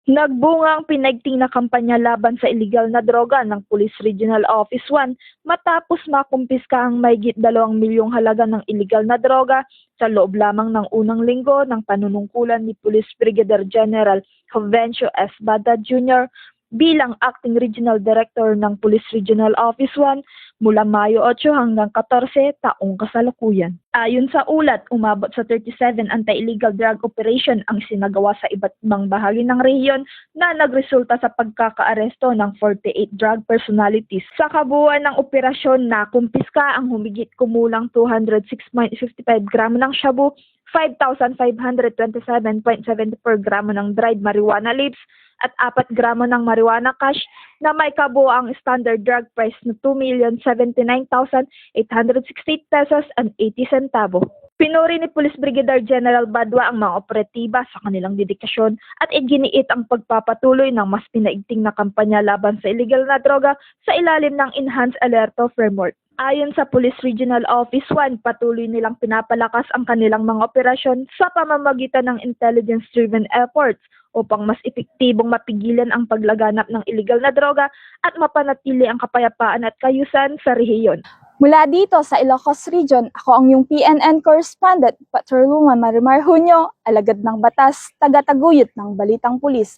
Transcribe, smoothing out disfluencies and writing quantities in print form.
Nagbunga ang pinaigting na kampanya laban sa iligal na droga ng Police Regional Office 1 matapos makumpiska ang mahigit 2 milyong halaga ng iligal na droga sa loob lamang ng unang linggo ng panunungkulan ni Police Brigadier General Jovencio S. Bada Jr. bilang Acting Regional Director ng Police Regional Office 1 mula Mayo 8 hanggang 14 taong kasalukuyan. Ayon sa ulat, umabot sa 37 anti-illegal drug operation ang sinagawa sa iba't ibang bahagi ng rehiyon na nagresulta sa pagkakaaresto ng 48 drug personalities. Sa kabuuan ng operasyon, nakumpiska ang humigit kumulang 206.55 gramo ng shabu, 5,527.74 gramo ng dried marijuana leaves at 4 gramo ng marijuana cash na may kabuoang standard drug price na 2,079,868 pesos and 80 centavo. Pinuri ni Police Brigadier General Badwa ang mga operatiba sa kanilang dedikasyon at iginiit ang pagpapatuloy ng mas pinaigting na kampanya laban sa illegal na droga sa ilalim ng Enhanced Alerto Framework. Ayon sa Police Regional Office 1, patuloy nilang pinapalakas ang kanilang mga operasyon sa pamamagitan ng intelligence-driven efforts upang mas epektibong mapigilan ang paglaganap ng illegal na droga at mapanatili ang kapayapaan at kayusan sa rehiyon. Mula dito sa Ilocos Region, ako ang iyong PNN correspondent, Patrolwoman Marimar Junio, alagad ng batas, taga-taguyod ng Balitang Pulis.